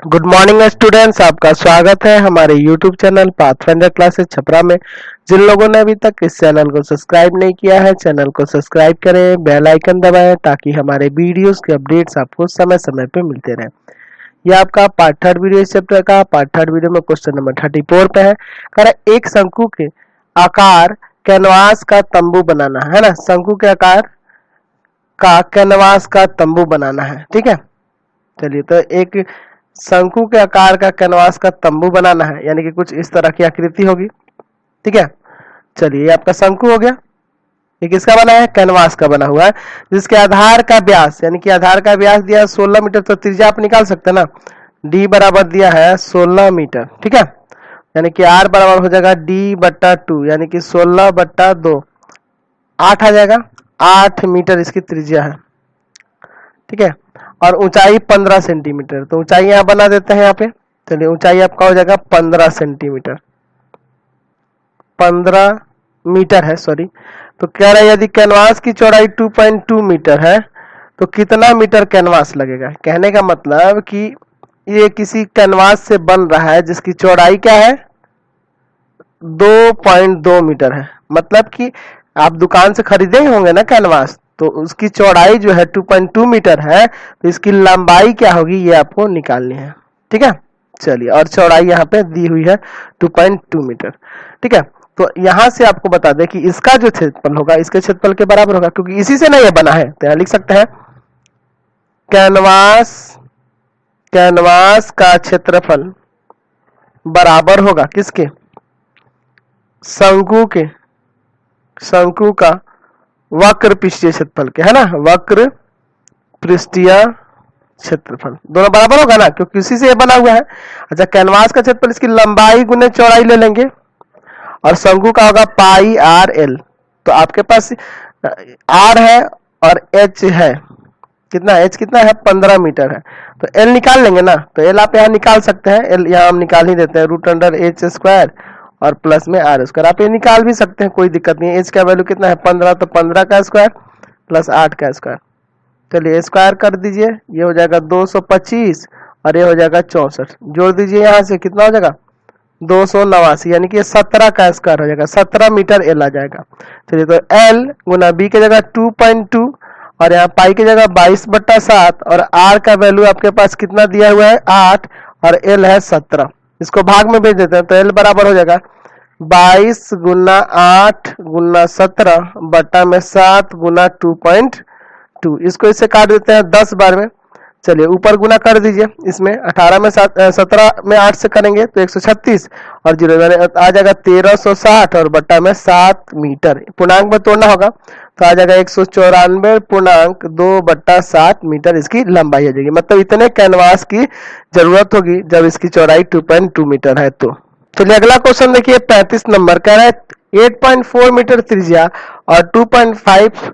Good morning students, आपका स्वागत है हमारे YouTube channel pathfinder classes Chhapra में। जिन लोगों ने अभी तक इस चैनल को सब्सक्राइब नहीं किया है, चैनल को सब्सक्राइब करें, बेल आइकन दबाएं ताकि हमारे वीडियोस के अपडेट्स आपको समय समय पे मिलते रहें। यह आपका पार्ट थर्ड वीडियो इस चैप्टर का। पार्ट थर्ड वीडियो में क्वेश्चन नंबर 34 पे है। कह रहा एक शंकु के आकार कैनवास का तंबू बनाना है ना। शंकु के आकार का कैनवास का तंबू बनाना है, ठीक है। चलिए, तो एक शंकु के आकार का कैनवास का तंबू बनाना है, यानी कि कुछ इस तरह की आकृति होगी, ठीक है। चलिए, ये आपका शंकु हो गया। ये किसका बना है? कैनवास का बना हुआ है, जिसके आधार का व्यास, यानी कि आधार का व्यास दिया है 16 मीटर। तो त्रिज्या आप निकाल सकते हैं ना, डी बराबर दिया है 16 मीटर, ठीक है। यानी कि आर बराबर हो जाएगा डी बट्टा 2, यानी कि 16 बट्टा 2 8 आ जाएगा। 8 मीटर इसकी त्रिज्या है, ठीक है। और ऊंचाई 15 सेंटीमीटर। तो ऊंचाई यहां बना देते हैं यहाँ पे। चलिए, ऊंचाई आपका हो जाएगा 15 सेंटीमीटर, 15 मीटर है, सॉरी। तो कह रहा है यदि कैनवास की चौड़ाई 2.2 मीटर है तो कितना मीटर कैनवास लगेगा। कहने का मतलब कि ये किसी कैनवास से बन रहा है जिसकी चौड़ाई क्या है, 2.2 मीटर है। मतलब कि आप दुकान से खरीदे ही होंगे ना कैनवास, तो उसकी चौड़ाई जो है 2.2 मीटर है, तो इसकी लंबाई क्या होगी ये आपको निकालनी है, ठीक है। चलिए, और चौड़ाई यहाँ पे दी हुई है 2.2 मीटर, ठीक है। तो यहाँ से आपको बता दें कि इसका जो क्षेत्रफल होगा इसके क्षेत्रफल के बराबर होगा, क्योंकि इसी से ना ये बना है। तो यहाँ लिख सकते हैं कैनवास का क्षेत्रफल बराबर होगा किसके? शंकु का वक्र पृष्ठीय क्षेत्रफल के, है ना। वक्र पृष्ठीय क्षेत्रफल दोनों बराबर होगा ना, क्योंकि उसी से ये बना हुआ है। अच्छा, कैनवास का क्षेत्रफल इसकी लंबाई गुने चौड़ाई ले लेंगे, और शंकु का होगा पाई आर एल। तो आपके पास आर है और एच है, कितना एच कितना है, 15 मीटर है। तो एल निकाल लेंगे ना, तो एल आप यहाँ निकाल सकते हैं। एल यहाँ हम निकाल ही देते हैं, √(h²) और प्लस में r²। आप ये निकाल भी सकते हैं, कोई दिक्कत नहीं है। एच का वैल्यू कितना है 15, तो 15 का स्क्वायर प्लस 8 का स्क्वायर। चलिए, स्क्वायर कर दीजिए, ये हो जाएगा 225 और ये हो जाएगा 64। जोड़ दीजिए यहाँ से, कितना हो जाएगा 289, यानी कि 17 का स्क्वायर हो जाएगा। 17 मीटर एल आ जाएगा। चलिए, तो एल गुना बी की जगह 2.2 और यहाँ पाई की जगह 22/7 और आर का वैल्यू आपके पास कितना दिया हुआ है 8 और एल है 17। इसको भाग में भेज देते हैं, तो एल बराबर हो जाएगा 22 गुना 8 गुना 17 बटा में 7 गुना 2.2। इसको इससे काट देते हैं 10 बार में। चलिए, ऊपर गुना कर दीजिए, इसमें 18 में 17 में 8 से करेंगे तो 136 और 0 आ जाएगा 1360 और बट्टा में 7 मीटर। पूर्णांक में तोड़ना होगा तो आ जाएगा 194.2/7 मीटर इसकी लंबाई हो जाएगी। मतलब इतने कैनवास की जरूरत होगी जब इसकी चौड़ाई 2.2 मीटर है। तो चलिए, अगला क्वेश्चन देखिए 35 नंबर। कह रहा है 8.4 मीटर त्रिज्या और 2.5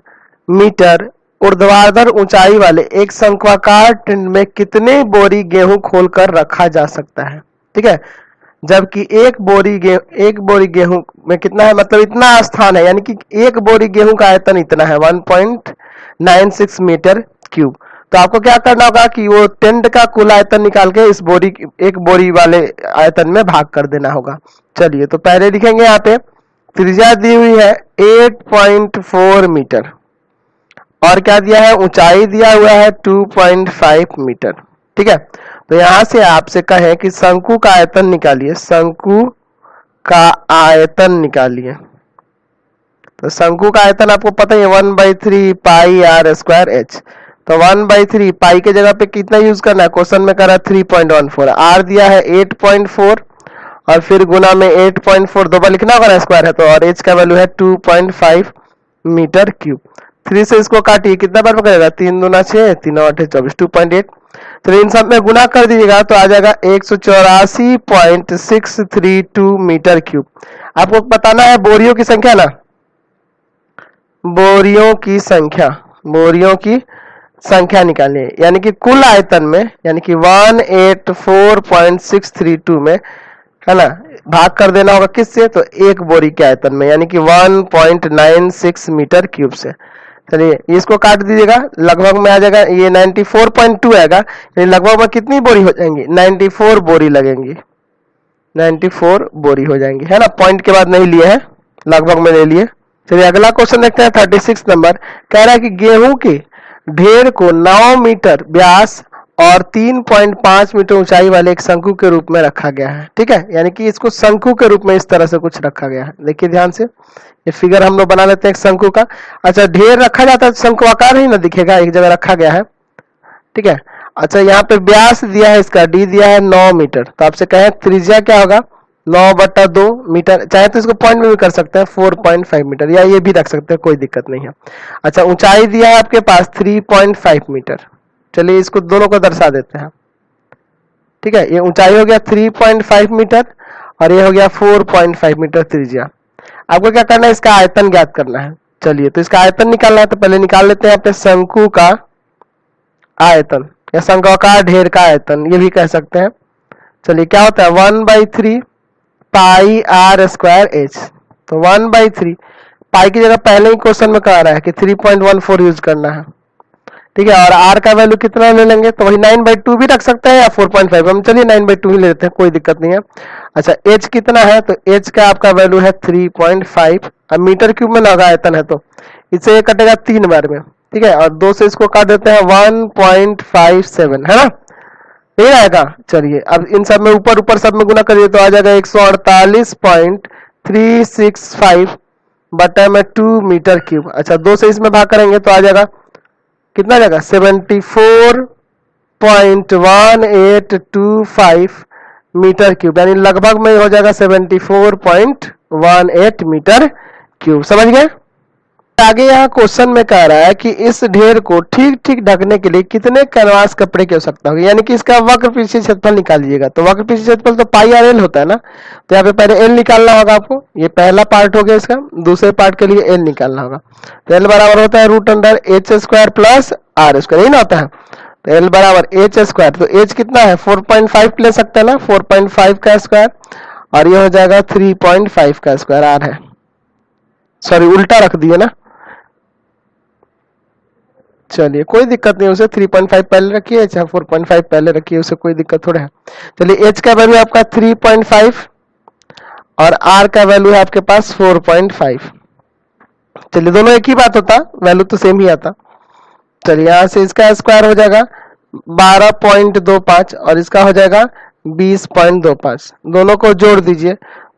मीटर ऊर्ध्वाधर ऊंचाई वाले एक शंक्वाकार टिन में कितने बोरी गेहूं खोलकर रखा जा सकता है, ठीक है। जबकि एक बोरी गेहूं में कितना है, मतलब इतना स्थान है, यानी कि एक बोरी गेहूं का आयतन इतना है 1.96 मीटर क्यूब। तो आपको क्या करना होगा कि वो टेंट का कुल आयतन निकाल के इस एक बोरी वाले आयतन में भाग कर देना होगा। चलिए, तो पहले लिखेंगे यहाँ पे त्रिज्या दी हुई है 8.4 मीटर और क्या दिया है, ऊंचाई दिया हुआ है 2.5 मीटर, ठीक है। तो यहां से आपसे कहें कि शंकु का आयतन निकालिए, शंकु का आयतन निकालिए। तो शंकु का आयतन आपको पता ही है 1/3 पाई r² h। तो 1/3 पाई के जगह पे कितना यूज करना है, क्वेश्चन में करा 3.14, आर दिया है 8.4 और फिर गुना में 8.4 दो बार लिखना होगा, स्क्वायर है तो, और h का वैल्यू है 2.5 मीटर क्यूब। 3 से इसको काटिए, कितना बार पकड़ेगा, 3 दूना 6, 3 8 24, 2.8। तो इन सब में गुना कर दीजिएगा तो आ जाएगा 184.632 मीटर क्यूब। आपको बताना है बोरियों की संख्या ना, बोरियों की संख्या निकालनी है, यानी कि कुल आयतन में, यानी कि 184.632 में, है ना, भाग कर देना होगा किससे, तो एक बोरी के आयतन में, यानी कि 1.96 मीटर क्यूब से। चलिए इसको काट दीजिएगा, लगभग में आ जाएगा ये 94.2 आएगा, यानी लगभग में कितनी बोरी हो जाएंगी, 94 बोरी लगेंगी, 94 बोरी हो जाएंगी, है ना। पॉइंट के बाद नहीं लिए हैं, लगभग में ले लिए। चलिए अगला क्वेश्चन देखते हैं 36 नंबर। कह रहा है कि गेहूं के ढेर को 9 मीटर व्यास और 3.5 मीटर ऊंचाई वाले एक शंकु के रूप में रखा गया है। ठीक है, यानी कि इसको शंकु के रूप में इस तरह से कुछ रखा गया है। देखिए ध्यान से, ये फिगर हम लोग बना लेते हैं एक शंकु का। अच्छा, ढेर रखा जाता है शंकु आकार ही ना दिखेगा, एक जगह रखा गया है। ठीक है, अच्छा यहाँ पे व्यास दिया है, इसका डी दिया है 9 मीटर, तो आपसे कहें त्रिज्या क्या होगा, 9/2 मीटर, चाहे तो इसको पॉइंट में भी कर सकते हैं 4.5 मीटर, या ये भी रख सकते हैं, कोई दिक्कत नहीं है। अच्छा, ऊंचाई दिया है आपके पास 3.5 मीटर। चलिए इसको दोनों को दर्शा देते हैं। ठीक है, ये ऊंचाई हो गया 3.5 मीटर और ये हो गया 4.5 मीटर त्रिज्या। आपको क्या करना है, इसका आयतन ज्ञात करना है। चलिए तो इसका आयतन निकालना है, तो पहले निकाल लेते हैं अपने शंकु का आयतन या शंक्वाकार ढेर का आयतन, ये भी कह सकते हैं। चलिए क्या होता है, 1/3 पाई आर स्क्वायर एच। तो 1/3 पाई की जगह पहले ही क्वेश्चन में कह रहा है कि 3.14 यूज करना है। ठीक है, और आर का वैल्यू कितना ले लेंगे, तो वही 9/2 भी रख सकते हैं या 4.5, हम चलिए 9/2 ही ले लेते हैं, कोई दिक्कत नहीं है। अच्छा, एच कितना है, तो एच का आपका वैल्यू है 3.5। अब मीटर क्यूब में लगा आयतन है, तो इससे ये कटेगा 3 बार में। ठीक है, और 2 से इसको काट देते हैं 1.57, है ना, नहीं आएगा। चलिए अब इन सब में ऊपर सब में गुना करिए तो आ जाएगा 148.365 बटा में 2 मीटर क्यूब। अच्छा, 2 से इसमें भाग करेंगे तो आ जाएगा कितना, जाएगा 74.1825 मीटर क्यूब, यानी लगभग में हो जाएगा 74.18 मीटर क्यूब। समझ गए। आगे यहाँ क्वेश्चन में कह रहा है कि इस ढेर को ठीक ठीक ढकने के लिए कितने कैनवास कपड़े की आवश्यकता होगी, यानी कि इसका वक्र पृष्ठीय क्षेत्रफल निकालिएगा। तो वक्र पृष्ठीय क्षेत्रफल तो पाई आर एल होता है ना, तो यहाँ पे पहले एल निकालना होगा आपको। ये पहला पार्ट हो गया इसका, दूसरे पार्ट के लिए एल निकालना होगा। तो एल बराबर होता है √h² प्लस r², यही ना होता है। तो एल बराबर h², तो h कितना है 4.5 ले सकते हैं ना, 4.5 का स्क्वायर, और ये हो जाएगा 3.5 का स्क्वायर, r है, सॉरी उल्टा रख दिए ना। चलिए कोई दिक्कत नहीं, उसे 3.5 पहले रखिए, चाहे 4.5 पहले रखिए, उसे कोई दिक्कत थोड़ा है। चलिए h का वैल्यू आपका 3.5 और r का वैल्यू है आपके पास 4.5। चलिए दोनों एक ही बात होता, वैल्यू तो सेम ही आता। चलिए यहाँ से इसका स्क्वायर हो जाएगा 12.25 और इसका हो जाएगा 20.25, दोनों को जोड़ दीजिए,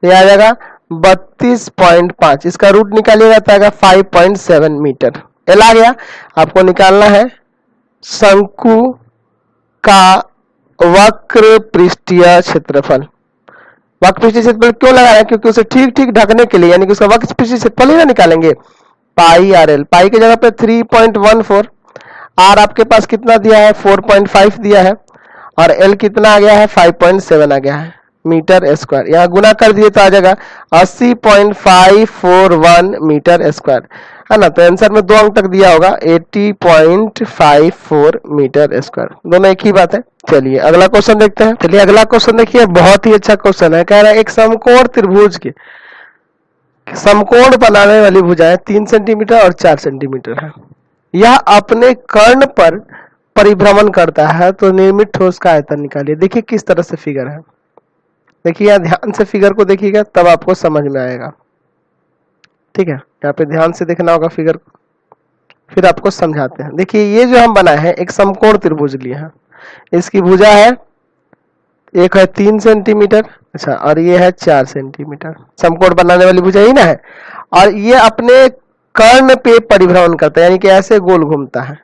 ये आ जाएगा 32.5, इसका रूट निकालिएगा तो आएगा 5.7 मीटर। एल आ गया। आपको निकालना है शंकु का वक्र पृष्ठीय क्षेत्रफल। वक्र पृष्ठीय क्षेत्रफल क्यों लगा है, क्योंकि उसे ठीक ठीक ढकने के लिए, यानी कि उसका वक्र पृष्ठीय क्षेत्रफल ही ना निकालेंगे, पाई आर एल। पाई की जगह पे 3.14, आर आपके पास कितना दिया है 4.5 दिया है, और एल कितना आ गया है 5.7 आ गया है मीटर स्क्वायर। यहाँ गुना कर दिए तो आ जाएगा 80.541 मीटर स्क्वायर, है ना। तो आंसर में 2 अंक तक दिया होगा 80.54 मीटर स्क्वायर, दोनों एक ही बात है। चलिए अगला क्वेश्चन देखते हैं। चलिए अगला क्वेश्चन देखिए, बहुत ही अच्छा क्वेश्चन है। कह रहा है एक समकोण त्रिभुज के समकोण बनाने वाली भुजाएं 3 सेंटीमीटर और 4 सेंटीमीटर है, यह अपने कर्ण पर परिभ्रमण करता है, तो निर्मित ठोस का आयतन निकालिए। देखिए किस तरह से फिगर है, देखिए यहाँ ध्यान से फिगर को देखिएगा तब आपको समझ में आएगा। ठीक है, यहाँ पे ध्यान से देखना होगा फिगर को, फिर आपको समझाते हैं। देखिए ये जो हम बनाए हैं एक समकोण त्रिभुज लिए हैं, इसकी भुजा है, एक है 3 सेंटीमीटर, अच्छा, और ये है 4 सेंटीमीटर। समकोण बनाने वाली भुजा ही ना है, और ये अपने कर्ण पे परिभ्रमण करता है, यानी कि ऐसे गोल घूमता है।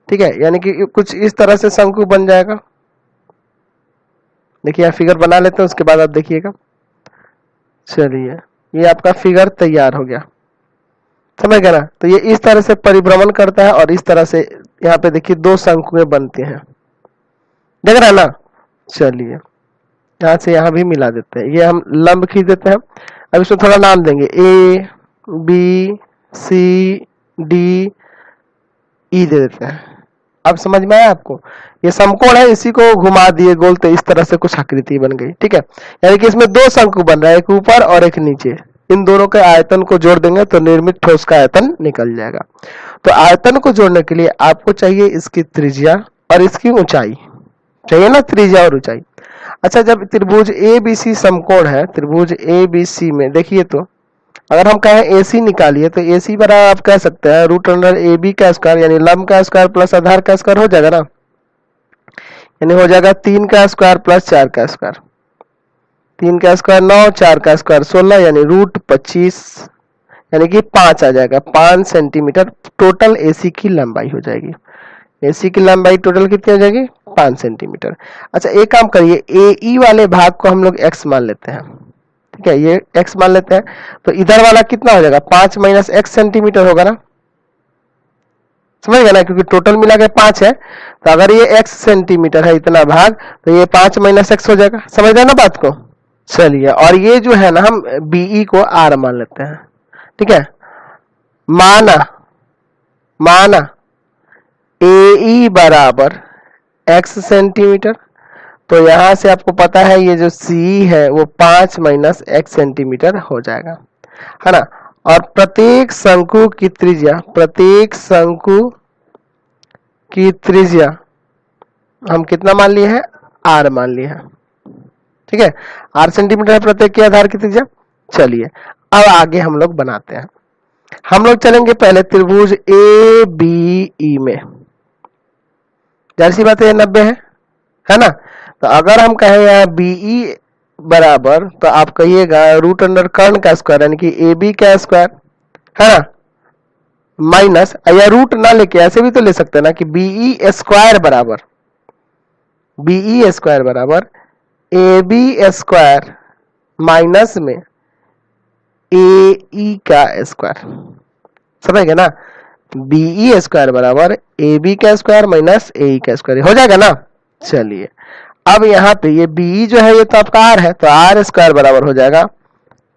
ठीक है, यानी कि कुछ इस तरह से शंकु बन जाएगा। देखिए यहाँ फिगर बना लेते हैं, उसके बाद आप देखिएगा। चलिए ये आपका फिगर तैयार हो गया, समझ गए ना। तो ये इस तरह से परिभ्रमण करता है और इस तरह से यहाँ पे देखिए 2 शंकुएं बनती हैं, देख रहे हैं ना। चलिए यहाँ से यहाँ भी मिला देते हैं, ये हम लंब खींच देते हैं। अब इसमें थोड़ा नाम देंगे, A B C D E दे देते हैं। अब समझ में आया आपको, ये समकोण है, इसी को घुमा दिए गोल तो इस तरह से कुछ आकृति बन गई। ठीक है, यानी कि इसमें 2 शंकु बन रहा है, एक ऊपर और एक नीचे। इन दोनों के आयतन को जोड़ देंगे तो निर्मित ठोस का आयतन निकल जाएगा। तो आयतन को जोड़ने के लिए आपको चाहिए इसकी त्रिज्या और इसकी ऊंचाई चाहिए ना, त्रिज्या और ऊंचाई। अच्छा, जब त्रिभुज ABC समकोण है, त्रिभुज ABC में देखिए, तो अगर हम कहें AC निकालिए तो AC बराबर आप कह सकते हैं रूट अंडर AB का स्क्वायर यानी लंब का स्क्वायर प्लस आधार का स्क्वायर हो जाएगा ना, यानी हो जाएगा 3 का स्क्वायर प्लस 4 का स्क्वायर। 3 का स्क्वायर 9, 4 का स्क्वायर 16 यानी रूट 25 यानी कि 5 आ जाएगा। 5 सेंटीमीटर टोटल AC की लंबाई हो जाएगी। AC की लंबाई टोटल कितनी हो जाएगी? 5 सेंटीमीटर। अच्छा, एक काम करिए, AE वाले भाग को हम लोग x मान लेते हैं, ठीक है, ये x मान लेते हैं। तो इधर वाला कितना हो जाएगा? 5 माइनस x सेंटीमीटर होगा ना, समझ गए ना, क्योंकि टोटल मिला के 5 है। तो अगर ये x सेंटीमीटर है इतना भाग, तो ये 5 माइनस x हो जाएगा। समझ रहे ना बात को? चलिए, और ये जो है ना, हम BE को R मान लेते हैं, ठीक है। माना AE बराबर x सेंटीमीटर, तो यहां से आपको पता है ये जो CE है वो 5 माइनस x सेंटीमीटर हो जाएगा, है ना। और प्रत्येक शंकु की त्रिज्या हम कितना मान लिए हैं? R मान लिए हैं, ठीक है। R सेंटीमीटर है प्रत्येक के आधार की त्रिज्या। चलिए, अब आगे हम लोग बनाते हैं। हम लोग चलेंगे पहले त्रिभुज ABE में। जाहिर सी बात है 90 है ना। तो अगर हम कहें यहाँ BE बराबर, तो आप कहिएगा रूट अंडर कर्ण का स्क्वायर यानी कि AB का स्क्वायर, है ना, माइनस, या रूट ना लेके ऐसे भी तो ले सकते हैं ना कि BE स्क्वायर बराबर AB स्क्वायर माइनस में AE का स्क्वायर। समझ गए ना? BE स्क्वायर बराबर AB का स्क्वायर माइनस AE का स्क्वायर हो जाएगा ना। चलिए, अब यहाँ पे ये BE जो है ये तो आपका R है, तो R स्क्वायर बराबर हो जाएगा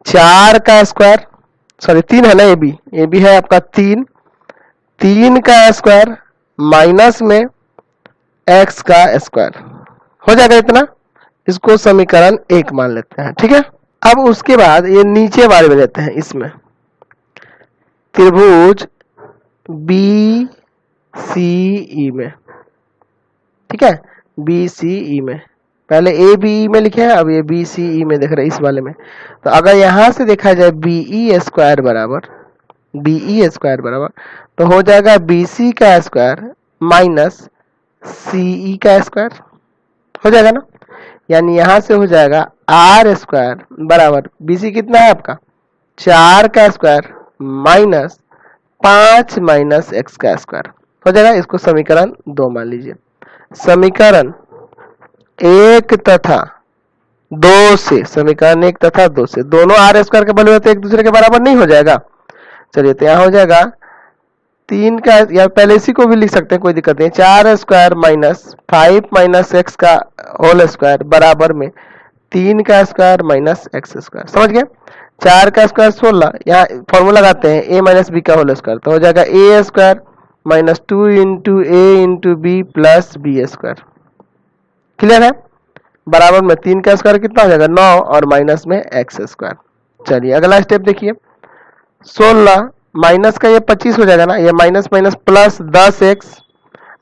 4 का स्क्वायर, सॉरी 3 है ना, AB है आपका 3 का स्क्वायर माइनस में x का स्क्वायर हो जाएगा इतना। इसको समीकरण 1 मान लेते हैं, ठीक है। अब उसके बाद ये नीचे वाले में लेते हैं, इसमें त्रिभुज BCE में, ठीक है, BCE में, पहले ABE में लिखे हैं, अब ये BCE में देख रहे हैं इस वाले में। तो अगर यहां से देखा जाए BE स्क्वायर बराबर तो हो जाएगा BC का स्क्वायर माइनस CE का स्क्वायर हो जाएगा ना। यानी यहां से हो जाएगा R स्क्वायर बराबर BC कितना है आपका 4 का स्क्वायर माइनस 5 माइनस x का स्क्वायर हो जाएगा। इसको समीकरण 2 मान लीजिए। समीकरण 1 तथा 2 से, समीकरण 1 तथा 2 से दोनों R स्क्वायर के वैल्यू एक दूसरे के बराबर नहीं हो जाएगा। चलिए, तो यहाँ हो जाएगा 3 का, या पहले इसी को भी लिख सकते हैं, कोई दिक्कत नहीं। 4 स्क्वायर माइनस 5 माइनस x का होल स्क्वायर बराबर में 3 का स्क्वायर माइनस x स्क्वायर। समझ गए? 4 का स्क्वायर 16, यहाँ फॉर्मूला लगाते हैं a माइनस बी का होल स्क्वायर, तो हो जाएगा a square minus 2 into a into B plus B square. Clear है? बराबर में 3 का स्क्वायर कितना हो जाएगा 9 और माइनस में x स्क्वायर। चलिए, अगला स्टेप देखिए। 16 माइनस का ये 25 हो जाएगा ना, ये माइनस माइनस प्लस 10x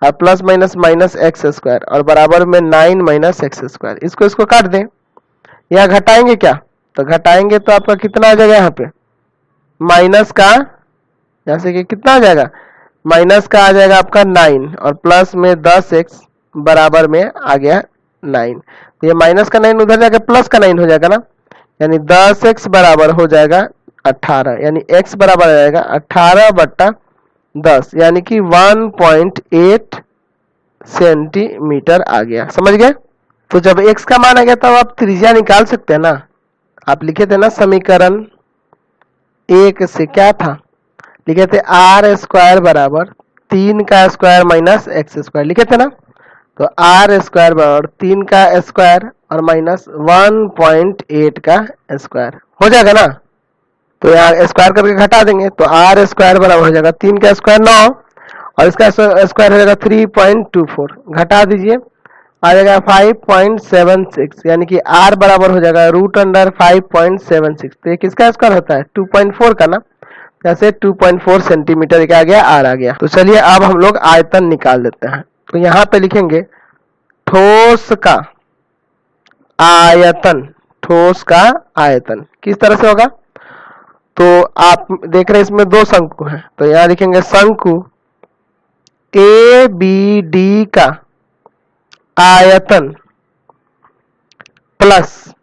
और plus minus minus x square और बराबर में 9 माइनस x स्क्वायर। इसको काट दें, यहाँ घटाएंगे क्या, तो घटाएंगे तो आपका कितना आ जाएगा, यहाँ पे माइनस का, यहाँ से कितना आ जाएगा, माइनस का आ जाएगा आपका 9 और प्लस में 10x बराबर में आ गया 9। तो ये माइनस का 9 उधर जाकर प्लस का 9 हो जाएगा ना, यानी 10x बराबर हो जाएगा 18, यानी x बराबर आ जाएगा 18/10 यानी कि 1.8 सेंटीमीटर आ गया। समझ गए? तो जब x का मान आ गया तब आप त्रिज्या निकाल सकते हैं ना। आप लिखे थे ना समीकरण 1 से, क्या था, लिखे थे R स्क्वायर बराबर 3 का स्क्वायर माइनस x स्क्वायर लिखे थे ना। तो R स्क्वायर बराबर 3 का स्क्वायर और माइनस 1.8 का स्क्वायर हो जाएगा ना। तो यहाँ स्क्वायर करके घटा देंगे तो R स्क्वायर बराबर हो जाएगा 3 का स्क्वायर 9 और इसका स्क्वायर हो जाएगा 3.24। घटा दीजिए, आ जाएगा 5.76, यानी कि r बराबर हो जाएगा √5.76। तो ये किसका स्क्वायर होता है? 2.4 का ना, जैसे 2.4 सेंटीमीटर क्या आ गया? r आ गया। तो चलिए अब हम लोग आयतन निकाल देते हैं। तो यहाँ पे लिखेंगे ठोस का आयतन। ठोस का आयतन किस तरह से होगा? तो आप देख रहे हैं इसमें दो शंकु हैं, तो यहाँ लिखेंगे शंकु ए बी डी का आयतन प्लस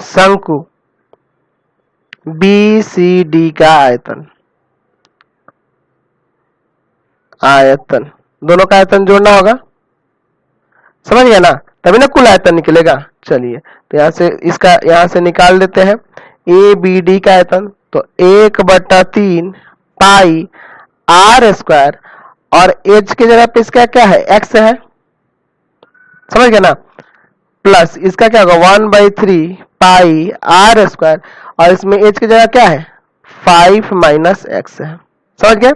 शंकु बी सी डी का आयतन। आयतन दोनों का आयतन जोड़ना होगा, समझ गया ना, तभी ना कुल आयतन निकलेगा। चलिए तो यहाँ से इसका यहाँ से निकाल देते हैं ए बी डी का आयतन। तो 1/3 पाई आर स्क्वायर, और एच की जगह पे इसका क्या है? एक्स है, समझ गया ना, प्लस इसका क्या होगा? 1/3 पाई आर स्क्वायर, और इसमें एच की जगह क्या है? 5 माइनस एक्स है, समझ गए।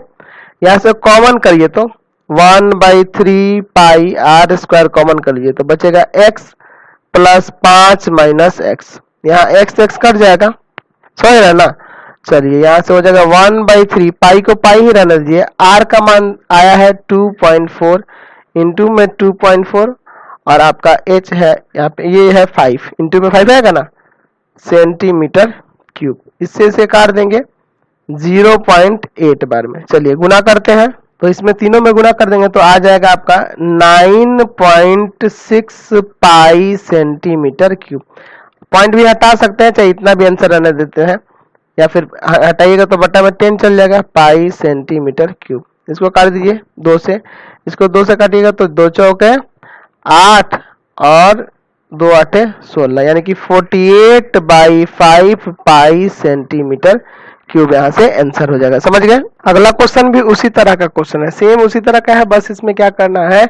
यहां से कॉमन करिए तो 1/3 पाई आर स्क्वायर कॉमन कर लीजिए, तो बचेगा x प्लस 5 माइनस एक्स। यहाँ एक्स एक्स कट जाएगा, समझ रहे ना। चलिए यहाँ से हो जाएगा 1/3, पाई को पाई ही रहने दीजिए, आर का मान आया है 2.4, इंटू में 2.4, और आपका एच है यहाँ पे, ये है 5, इंटू में 5 आएगा ना, सेंटीमीटर क्यूब। इससे इसे काट देंगे 0.8 बार में। चलिए गुना करते हैं, तो इसमें तीनों में गुना कर देंगे तो आ जाएगा आपका 9.6 पाई सेंटीमीटर क्यूब। पॉइंट भी हटा सकते हैं, चाहे इतना भी आंसर रहने देते हैं, या फिर हटाइएगा तो बट्टा में 10 चल जाएगा, पाई सेंटीमीटर क्यूब। इसको काट दीजिए 2 से, इसको 2 से काटिएगा तो 2 चौके 8 और 2 8 16, यानी कि 48/5 पाई सेंटीमीटर क्यूब यहाँ से आंसर हो जाएगा, समझ गए। अगला क्वेश्चन भी उसी तरह का क्वेश्चन है, सेम उसी तरह का है, बस इसमें क्या करना है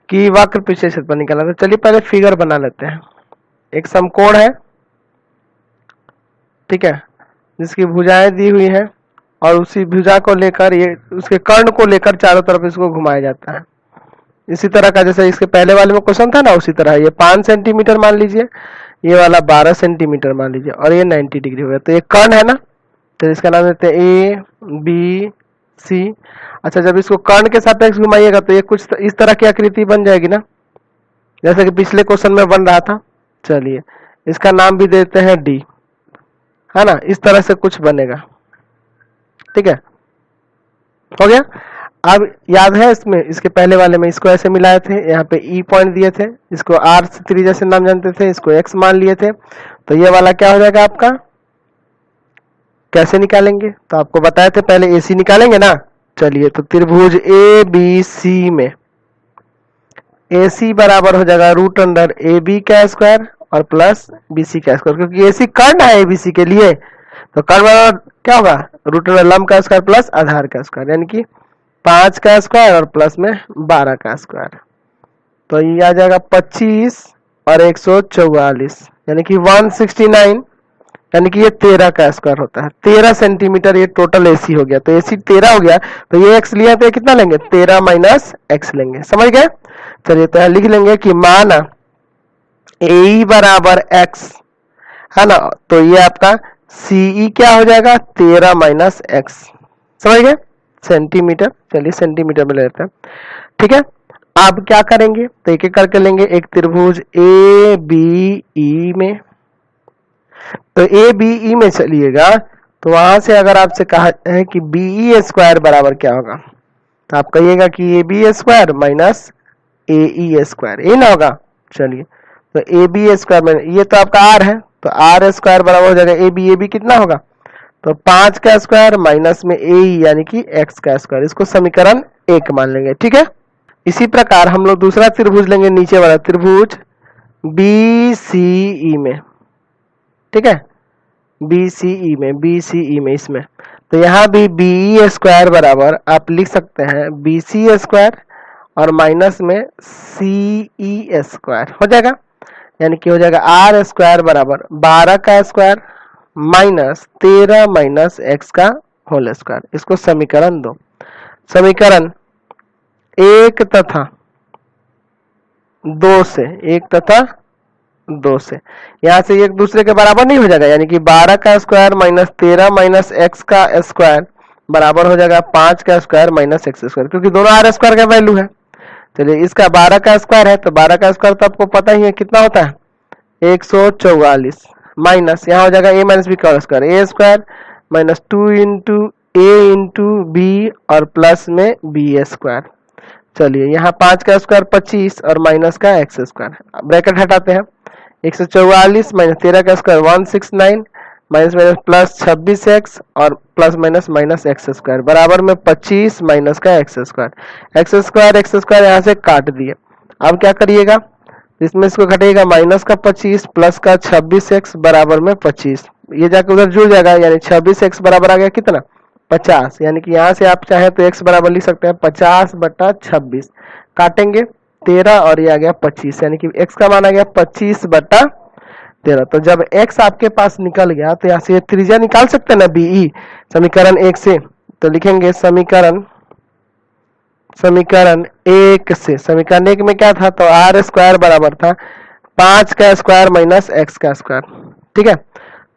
कि वक्र पीछे क्षेत्रफल निकालना। तो चलिए पहले फिगर बना लेते हैं। एक समकोण है, ठीक है, जिसकी भुजाएं दी हुई है, और उसी भुजा को लेकर ये उसके कर्ण को लेकर चारों तरफ इसको घुमाया जाता है। इसी तरह का जैसे इसके पहले वाले में क्वेश्चन था ना, उसी तरह ये 5 सेंटीमीटर मान लीजिए, ये वाला 12 सेंटीमीटर मान लीजिए, और ये 90 डिग्री हो गया। तो ये कर्ण है ना, तो इसका नाम देते हैं ए बी सी। अच्छा, जब इसको कर्ण के सापेक्ष घुमाइएगा तो ये कुछ इस तरह की आकृति बन जाएगी ना, जैसे कि पिछले क्वेश्चन में बन रहा था। चलिए इसका नाम भी देते हैं डी, है ना, इस तरह से कुछ बनेगा, ठीक है, हो गया। अब याद है इसमें, इसके पहले वाले में इसको ऐसे मिलाए थे, यहाँ पे ई पॉइंट दिए थे, इसको आर से त्रिज्या से नाम जानते थे, इसको एक्स मान लिए थे। तो ये वाला क्या हो जाएगा आपका? कैसे निकालेंगे? तो आपको बताए थे पहले एसी निकालेंगे ना। चलिए तो त्रिभुज ए बी सी में एसी बराबर हो जाएगा √AB का स्क्वायर और प्लस BC का स्क्वायर, क्योंकि एसी कर्ण है ABC के लिए, तो कर्ण बराबर क्या होगा? √, लंब का स्क्वायर प्लस आधार का स्क्वायर, यानी कि 5 का स्क्वायर और प्लस में 12 का स्क्वायर। तो ये आ जाएगा 25 और 144, यानी कि 169, यानी कि ये 13 का स्क्वायर होता है। 13 सेंटीमीटर ये टोटल एसी हो गया। तो एसी 13 हो गया, तो ये एक्स लिया तो ये कितना लेंगे? 13 माइनस एक्स लेंगे, समझ गए। चलिए तो लिख लेंगे कि माना ए बराबर एक्स है ना, तो ये आपका सीई क्या हो जाएगा? 13 माइनस एक्स, समझ गए, सेंटीमीटर। चलिए सेंटीमीटर में लेते हैं, ठीक है। अब क्या करेंगे? तो एक एक करके लेंगे। एक त्रिभुज ए बी ई में, तो ए बी ई में चलिएगा, तो वहां से अगर आपसे कहा है कि बीई स्क्वायर बराबर क्या होगा, तो आप कहिएगा कि A B square minus A E square, ये ना होगा। चलिए तो ए बी स्क्वायर में ये तो आपका आर है, तो आर स्क्वायर बराबर हो जाएगा ए बी कितना होगा? तो 5 का स्क्वायर माइनस में ए यानी कि एक्स का स्क्वायर, इसको समीकरण 1 मान लेंगे, ठीक है। इसी प्रकार हम लोग दूसरा त्रिभुज लेंगे, नीचे वाला त्रिभुज बी सी ई में, ठीक है, BCE में इसमें, तो यहाँ भी BE स्क्वायर बराबर आप लिख सकते हैं BC स्क्वायर और माइनस में CE स्क्वायर हो जाएगा, यानी कि हो जाएगा R स्क्वायर बराबर 12 का स्क्वायर माइनस 13 माइनस एक्स का होल स्क्वायर। इसको समीकरण 2, समीकरण 1 तथा 2 से, 1 तथा 2 से, यहाँ से एक दूसरे के बराबर नहीं हो जाएगा, यानी कि 12 का स्क्वायर माइनस 13 माइनस एक्स का स्क्वायर बराबर हो जाएगा 5 का स्क्वायर माइनस एक्स स्क्वायर, क्योंकि दोनों आर स्क्वायर का वैल्यू है। चलिए इसका 12 का स्क्वायर है, तो 12 का स्क्वायर तो आपको पता ही है कितना होता है 144, माइनस यहाँ हो जाएगा a माइनस बी का स्क्वायर, ए स्क्वायर माइनस 2 इंटू ए इंटू बी और प्लस में बी स्क्वायर। चलिए यहाँ 5 का स्क्वायर 25 और माइनस का एक्स स्क्वायर, ब्रैकेट हटाते हैं, 144 माइनस 13 का square 169 minus minus plus 26x और plus minus minus x square बराबर में 25 माइनस का एक्स स्क्वायर यहाँ से काट दिए। अब क्या करिएगा, इसमें इसको घटेगा माइनस का 25 प्लस का 26x बराबर में 25, ये जाकर उधर जुड़ जाएगा, यानी 26x बराबर आ गया कितना 50, यानी कि यहाँ से आप चाहे तो x बराबर लिख सकते हैं 50/26, काटेंगे 13 और ये आ गया 25, यानी कि x का मान आ गया 25/13। तो जब x आपके पास निकल गया तो यहाँ से त्रिज्या निकाल सकते हैं ना BE समीकरण 1 से, तो लिखेंगे समीकरण 1 से, समीकरण 1 में क्या था, तो आर स्क्वायर बराबर था 5 का स्क्वायर माइनस एक्स का स्क्वायर, ठीक है,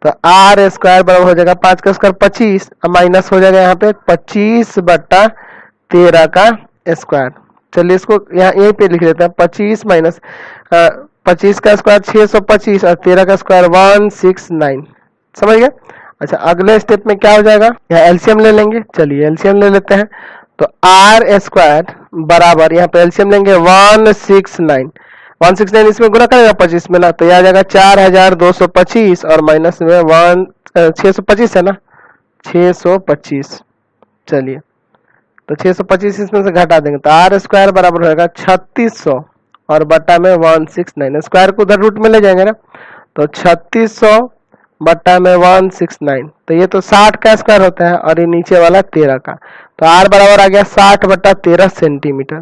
तो आर स्क्वायर बराबर हो जाएगा 5 का स्क्वायर 25 माइनस हो जाएगा यहाँ पे 25/13 का स्क्वायर। चलिए इसको यहाँ यहीं पे लिख देते हैं 25 माइनस 25 का स्क्वायर 625 और 13 का स्क्वायर 169, समझ गए। अच्छा अगले स्टेप में क्या हो जाएगा, यहाँ एलसीएम ले लेंगे, चलिए एलसीएम ले लेते हैं, तो आर स्क्वायर बराबर यहाँ पे एलसीएम लेंगे 169 इसमें गुना करेगा 25 में ना, तो यह आ जाएगा 4225 और माइनस में 625 है ना 625, चलिए तो 625 इसमें से घटा देंगे तो आर स्क्वायर बराबर होगा 3600 और बटा में 169, स्क्वायर को उधर रूट में ले जाएंगे ना, तो 3600 बटा में 169, तो ये तो 60 का स्क्वायर होता है और ये नीचे वाला 13 का, तो आर बराबर आ गया 60/13 सेंटीमीटर।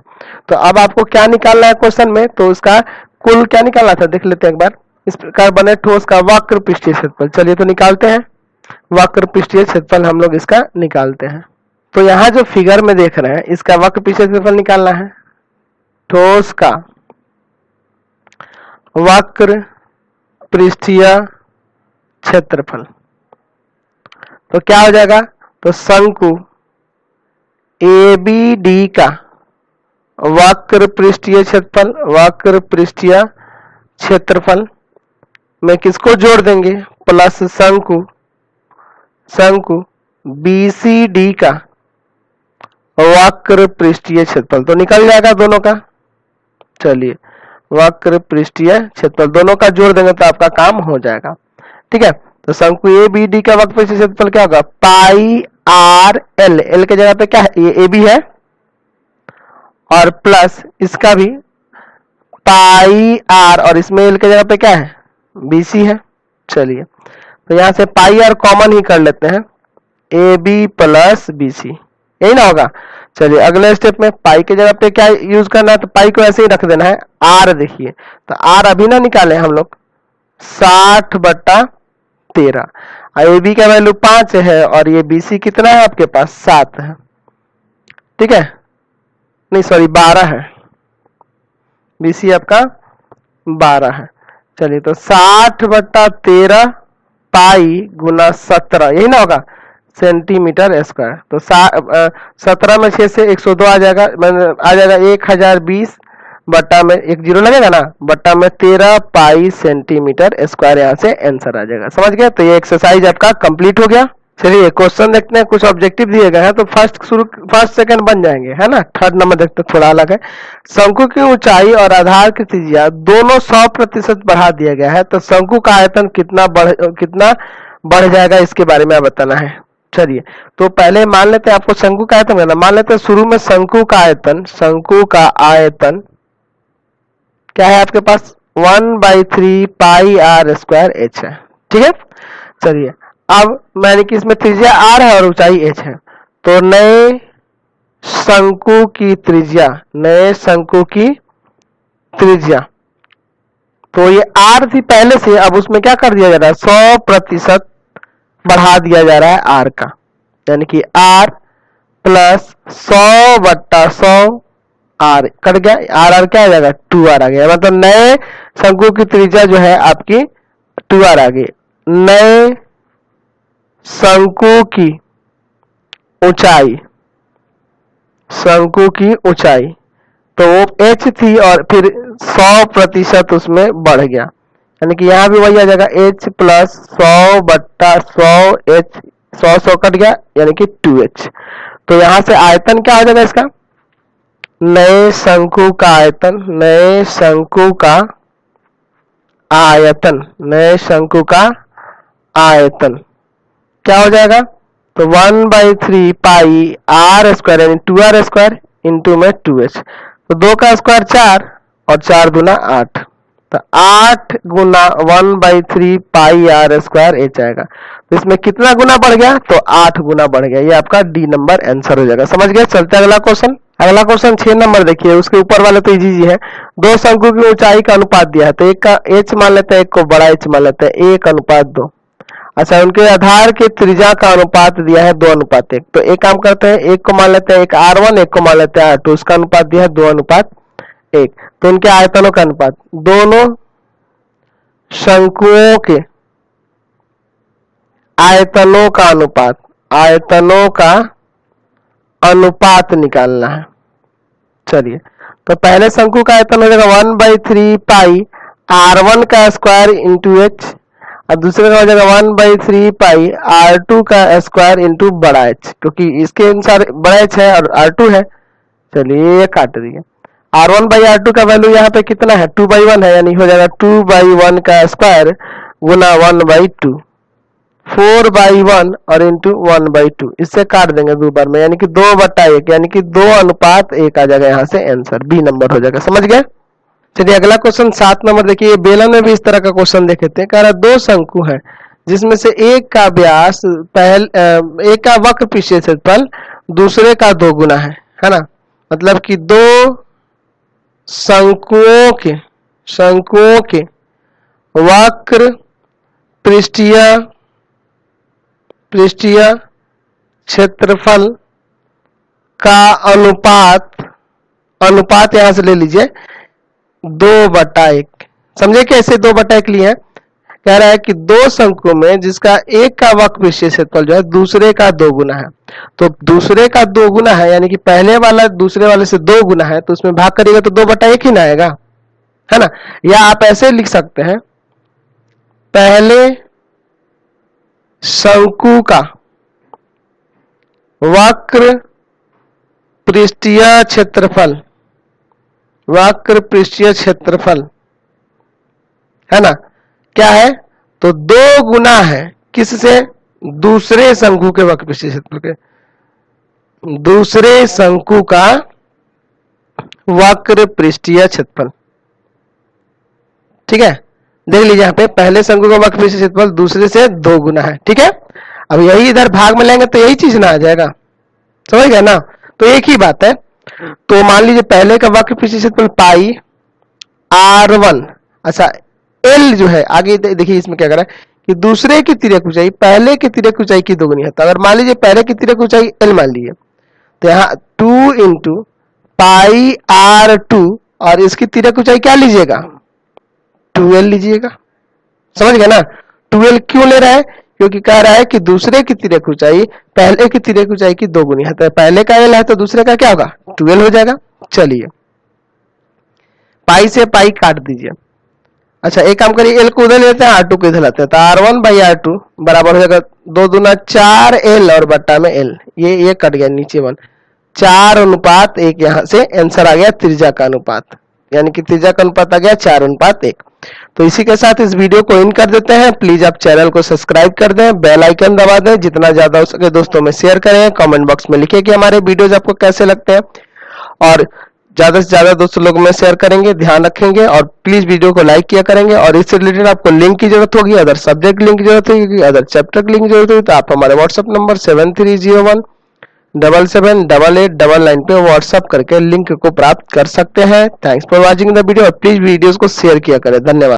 तो अब आपको क्या निकालना है क्वेश्चन में, तो उसका कुल क्या निकालना था देख लेते हैं एक बार, इस प्रकार बने ठोस का वक्र पृष्ठीय क्षेत्रफल, चलिए तो निकालते हैं, वक्र पृष्ठीय क्षेत्रफल हम लोग इसका निकालते हैं। तो यहाँ जो फिगर में देख रहे हैं इसका वक्र पृष्ठीय क्षेत्रफल निकालना है, ठोस का वक्र पृष्ठीय क्षेत्रफल, तो क्या हो जाएगा, तो शंकु ABD का वक्र पृष्ठीय क्षेत्रफल में किसको जोड़ देंगे, प्लस शंकु BCD का वक्र पृष्ठीय क्षेत्रफल, तो निकल जाएगा दोनों का, चलिए वक्र पृष्ठीय क्षेत्रफल दोनों का जोड़ देंगे तो आपका काम हो जाएगा, ठीक है। तो शंकु ABD का वक्र पृष्ठीय क्षेत्रफल क्या होगा, पाई आर एल, एल के जगह पे क्या है ये AB है और प्लस इसका भी पाई आर और इसमें एल के जगह पे क्या है BC है। चलिए तो यहां से पाई आर कॉमन ही कर लेते हैं, AB प्लस BC, यही ना होगा। चलिए अगले स्टेप में पाई के जगह पे क्या यूज करना है, तो पाई को ऐसे ही रख देना है, आर देखिए तो आर अभी ना निकाले हम लोग 60/13, AB का वैल्यू 5 है और ये BC कितना है आपके पास 7 है, ठीक है, नहीं सॉरी 12 है, BC आपका 12 है। चलिए तो 60/13 पाई गुना 17, यही ना होगा सेंटीमीटर स्क्वायर, तो 17 में 6 से 102 आ जाएगा, आ जाएगा 1020 बट्टा में एक जीरो लगेगा ना, बट्टा में 13 पाई सेंटीमीटर स्क्वायर, यहाँ से आंसर आ जाएगा, समझ गए। तो ये एक्सरसाइज आपका कंप्लीट हो गया। चलिए क्वेश्चन देखते हैं, कुछ ऑब्जेक्टिव दिए गए हैं तो फर्स्ट सेकंड बन जाएंगे, है ना। थर्ड नंबर देखते हैं, थोड़ा अलग है। शंकु की ऊंचाई और आधार की त्रिज्या दोनों 100% बढ़ा दिया गया है, तो शंकु का आयतन कितना बढ़ जाएगा इसके बारे में बताना है। चलिए तो पहले मान लेते हैं, आपको शंकु का आयतन करना, मान लेते हैं शुरू में शंकु का आयतन क्या है आपके पास 1/3 पाई आर स्क्वायर एच है, ठीक है। चलिए अब मैंने कि इसमें त्रिज्या r है और ऊंचाई h है, तो नए शंकु की त्रिज्या तो ये r थी पहले से, अब उसमें क्या कर दिया जा रहा है 100% बढ़ा दिया जा रहा है r का, यानी कि r प्लस 100/100 आर कट गया, आर आर क्या आ जाएगा 2r आ गया, मतलब नए शंकु की त्रिज्या जो है आपकी 2r आ गई। नए शंकु की ऊंचाई, शंकु की ऊंचाई तो वो h थी और फिर 100% उसमें बढ़ गया, यानी कि यहाँ भी वही आ जाएगा h प्लस 100/100 h, 100 कट गया यानी कि 2h। तो यहाँ से आयतन क्या हो जाएगा इसका, नए शंकु का आयतन, नए शंकु का आयतन, नए शंकु का आयतन क्या हो जाएगा, तो 1/3 पाई r स्क्वायर यानी 2r² इंटू में 2h, तो 2 का स्क्वायर 4 और 4 दूना 8, तो 8 गुना 1/3 पाई r² h आएगा। तो इसमें कितना गुना बढ़ गया, तो 8 गुना बढ़ गया। ये आपका डी नंबर आंसर हो जाएगा। समझ गए। चलते अगला क्वेश्चन। अगला क्वेश्चन 6 नंबर देखिए, उसके ऊपर वाले तो इजी है। दो शंकु की ऊंचाई का अनुपात दिया है, तो एक का h मान लेते हैं, एक को बड़ा h मान लेते हैं, 1:2। अच्छा, उनके आधार के त्रिज्या का अनुपात दिया है 2:1। तो एक काम करते हैं, एक को मान लेते हैं एक r1, एक को मान लेते हैं r2, उसका अनुपात दिया है 2:1। तो उनके आयतनों का अनुपात, दोनों शंकुओं के आयतनों का अनुपात, आयतनों का अनुपात निकालना है। चलिए, तो पहले शंकु का आयतन हो जाएगा 1/3 पाई r1 का स्क्वायर इंटू h, और दूसरे का हो जाएगा 1/3 पाई r2 का स्क्वायर इंटू बड़ा h, क्योंकि इसके अनुसार बड़ा h है और r2 है। चलिए ये काट दिए। r1/r2 का वैल्यू यहाँ पे कितना है, 2/1 है, यानी हो जाएगा 2/1 का स्क्वायर गुना 1/2, 4/1 और इंटू 1/2। इससे काट देंगे दो बार में, यानी कि 2/1, यानी कि 2:1 आ जाएगा। यहाँ से आंसर बी नंबर हो जाएगा। समझ गए। चलिए अगला क्वेश्चन 7 नंबर देखिए। बेलन में भी इस तरह का क्वेश्चन देखे थे। कह रहा दो शंकु है जिसमें से एक का व्यास एक का वक्र पृष्ठीय क्षेत्रफल दूसरे का 2 गुना है ना। मतलब कि दो शंकुओं के वक्र पृष्ठीय क्षेत्रफल का अनुपात यहां से ले लीजिए 2/1। समझे कैसे 2/1 लिए हैं। कह रहा है कि दो शंकु में जिसका एक का वक्र पृष्ठीय क्षेत्रफल जो है दूसरे का 2 गुना है, तो दूसरे का 2 गुना है, यानी कि पहले वाला दूसरे वाले से 2 गुना है, तो उसमें भाग करेगा तो 2/1 ही ना आएगा, है ना। या आप ऐसे लिख सकते हैं, पहले शंकु का वक्र पृष्ठीय क्षेत्रफल है ना, क्या है, तो 2 गुना है किससे, दूसरे शंकु के वक्र पृष्ठीय क्षेत्रफल के, दूसरे शंकु का वक्र पृष्ठीय क्षेत्रफल। ठीक है, देख लीजिए यहाँ पे पहले शंकु का वक्र पृष्ठीय क्षेत्रफल दूसरे से 2 गुना है। ठीक है, अब यही इधर भाग में लेंगे तो यही चीज ना आ जाएगा। समझ गए ना। तो एक ही बात है। तो मान लीजिए पहले का वक्र पृष्ठीय क्षेत्रफल पाई r1। अच्छा, l जो है आगे देखिए इसमें क्या कर रहा है कि दूसरे की तिर्यक ऊंचाई पहले की तिर्यक ऊंचाई की 2 गुनी है। तो अगर मान लीजिए पहले की तिर्यक ऊंचाई l मान लीजिए, तो यहाँ 2 इंटू पाई r2 और इसकी तिर्यक ऊंचाई क्या लीजिएगा, 2l लीजिएगा। समझ गए ना। 2l क्यों ले रहा है, क्योंकि कह रहा है कि दूसरे की तिर्यक ऊंचाई पहले की तिर्यक ऊंचाई की 2 गुनी है। तो पहले का l है तो दूसरे का क्या होगा, 2l हो जाएगा। चलिए, पाई से पाई काट दीजिए। अच्छा, एक काम करिए, l को उधर लेते हैं, r2 को इधर लाते हैं, तो r1/r2 बराबर हो जाएगा 2 दूना 4l और बट्टा में l, ये कट गया नीचे 1, 4:1। यहाँ से आंसर आ गया त्रिज्या का अनुपात, यानी कि त्रिज्या का अनुपात आ गया 4:1। तो इसी के साथ इस वीडियो को एंड कर देते हैं। प्लीज आप चैनल को सब्सक्राइब कर दें, बेल आइकन दबा दें, जितना ज्यादा हो सके दोस्तों में शेयर करें, कमेंट बॉक्स में लिखिए कि हमारे वीडियोज आपको कैसे लगते हैं, और ज्यादा से ज्यादा दोस्तों लोग में शेयर करेंगे, ध्यान रखेंगे। और प्लीज वीडियो को लाइक किया करेंगे। और इससे रिलेटेड आपको लिंक की जरूरत होगी, अदर सब्जेक्ट लिंक की जरूरत होगी, अदर चैप्टर की लिंक की जरूरत होगी, तो आप हमारे व्हाट्सएप नंबर 7301778899 पे व्हाट्सएप करके लिंक को प्राप्त कर सकते हैं। Thanks for watching the video, और प्लीज वीडियोस को शेयर किया करें। धन्यवाद।